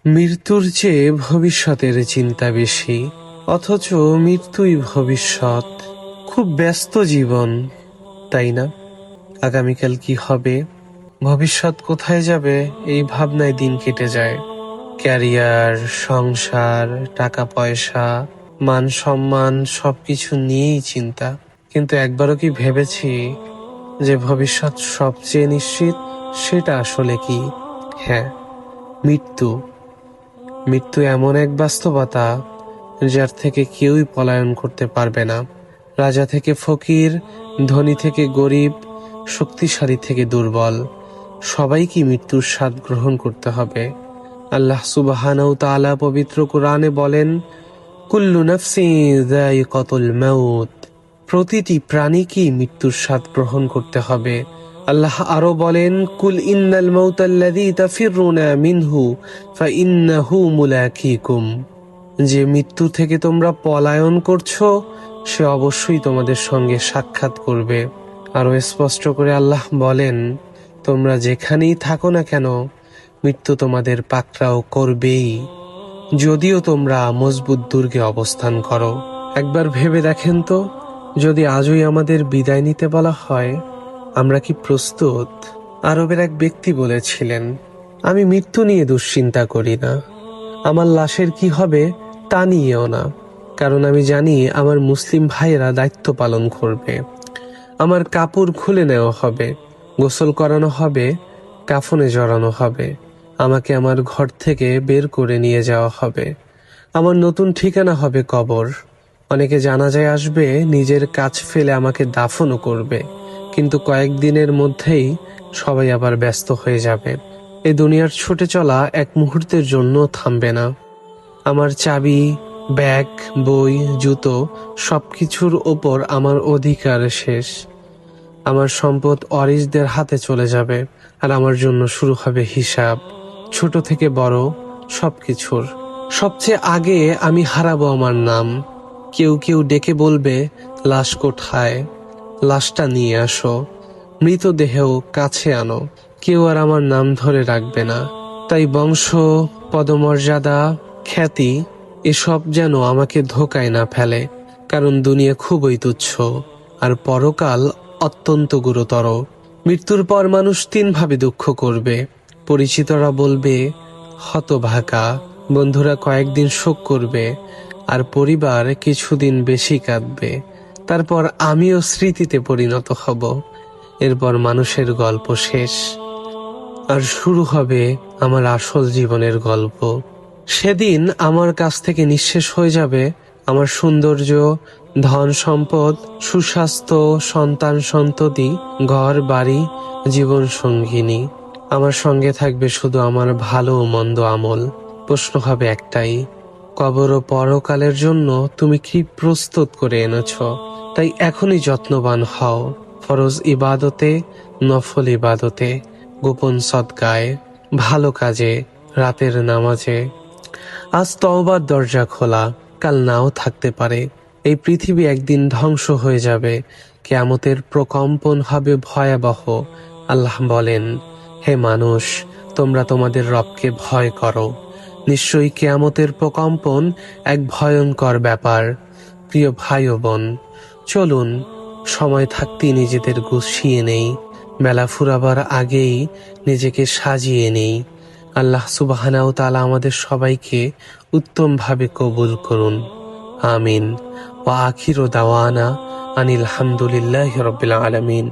মৃত্যুর চেয়ে ভবিষ্যতের চিন্তা বেশি, অথচ মৃত্যুই ভবিষ্যৎ। খুব ব্যস্ত জীবন, তাই না? আগামীকাল কি হবে, ভবিষ্যৎ কোথায় যাবে, এই ভাবনায় দিন কেটে যায়। ক্যারিয়ার, সংসার, টাকা পয়সা, মান সম্মান সবকিছু নিয়েই চিন্তা। কিন্তু একবারও কি ভেবেছি যে ভবিষ্যৎ সবচেয়ে নিশ্চিত সেটা আসলে কি? হ্যাঁ, মৃত্যু। মৃত্যু এমন এক বাস্তবতা যার থেকে কেউই পলায়ন করতে পারবে না। রাজা থেকে ফকির, ধনী থেকে গরিব, শক্তিশালী থেকে দুর্বল, সবাইকে মৃত্যুর স্বাদ গ্রহণ করতে হবে। আল্লাহ সুবহানাহু ওয়া তাআলা পবিত্র কুরআনে বলেন, কুল্লু নাফসিন যায়িকাতুল মাউত, প্রতিটি প্রাণীকেই মৃত্যুর স্বাদ গ্রহণ করতে হবে। আল্লাহ আরো বলেন, কুল ইন্নাল মাউতাল্লাযী তাফিরুনা মিনহু ফাইন্নাহু মুলাকিকুম, যে মৃত্যু থেকে তোমরা পলায়ন করছো সে অবশ্যই তোমাদের সঙ্গে সাক্ষাৎ করবে। আরো স্পষ্ট করে আল্লাহ বলেন, তোমরা যেখানেই থাকো না কেন মৃত্যু তোমাদের পাকড়াও করবেই, যদিও তোমরা মজবুত দুর্গে অবস্থান করো। একবার ভেবে দেখেন তো, যদি আজই আমাদের বিদায় নিতে বলা হয়, আমরা কি প্রস্তুত? আরবের এক ব্যক্তি বলেছিলেন, আমি মৃত্যু নিয়ে দুশ্চিন্তা করি না, আমার লাশের কি হবে তা নিয়েও না, কারণ আমি জানি আমার মুসলিম ভাইয়েরা দায়িত্ব পালন করবে। আমার কাপড় খুলে নেওয়া হবে, গোসল করানো হবে, কাফনে জড়ানো হবে, আমাকে আমার ঘর থেকে বের করে নিয়ে যাওয়া হবে। আমার নতুন ঠিকানা হবে কবর। অনেকে জানাজায় আসবে, নিজের কাজ ফেলে আমাকে দাফনও করবে, কিন্তু কয়েকদিনের মধ্যেই সবাই আবার ব্যস্ত হয়ে যাবে। এই দুনিয়ার ছুটে চলা এক মুহূর্তের জন্য থামবে না। আমার চাবি, ব্যাগ, বই, জুতো সবকিছুর ওপর আমার অধিকার শেষ। আমার সম্পদ ওয়ারিসদের হাতে চলে যাবে, আর আমার জন্য শুরু হবে হিসাব, ছোট থেকে বড় সবকিছুর। সবচেয়ে আগে আমি হারাবো আমার নাম। কেউ কেউ ডেকে বলবে, লাশ কোথায়, লাশটা নিয়ে আসো, মৃতদেহেও কাছে আনো। কেউ আর আমার নাম ধরে রাখবে না। তাই বংশ, পদমর্যাদা, খ্যাতি এসব যেন আমাকে ধোকায় না ফেলে, কারণ দুনিয়া খুবই তুচ্ছ আর পরকাল অত্যন্ত গুরুতর। মৃত্যুর পর মানুষ তিনভাবে দুঃখ করবে। পরিচিতরা বলবে হতভাগা, বন্ধুরা কয়েকদিন শোক করবে, আর পরিবার কিছুদিন বেশি কাঁদবে। তারপর আমিও স্মৃতিতে পরিণত হব। এরপর মানুষের গল্প শেষ, আর শুরু হবে আমার আসল জীবনের গল্প। সেদিন আমার কাছ থেকে নিঃশেষ হয়ে যাবে আমার সৌন্দর্য, ধন সম্পদ, সুস্বাস্থ্য, সন্তান সন্ততি, ঘর বাড়ি, জীবন সঙ্গিনী। আমার সঙ্গে থাকবে শুধু আমার ভালো ও মন্দ আমল। প্রশ্ন হবে একটাই, কবর ও পরকালের জন্য তুমি কি প্রস্তুত করে এনেছ? তাই এখনই যত্নবান হও, ফরজ ইবাদতে, নফল ইবাদতে, গোপন সদকায়, ভালো কাজে, রাতের নামাজে। আজ তওবার দরজা খোলা, কাল নাও থাকতে পারে। এই পৃথিবী একদিন ধ্বংস হয়ে যাবে, কিয়ামতের প্রকম্পন হবে ভয়াবহ। আল্লাহ বলেন, হে মানুষ, তোমরা তোমাদের রবকে ভয় করো। নিশ্চয়ই কিয়ামতের প্রকম্পন এক ভয়ঙ্কর ব্যাপার। প্রিয় ভাই ও বোন, চলুন সময় থাকতেই নিজেদের গুছিয়ে নেই, বেলা ফুরাবার আগেই নিজেকে সাজিয়ে নেই। আল্লাহ সুবহানাহু ওয়া তাআলা আমাদের সবাইকে উত্তমভাবে কবুল করুন, আমিন। ওয়া আখিরু দাওয়ানা আনিল হামদুলিল্লাহি রাব্বিল আলামিন।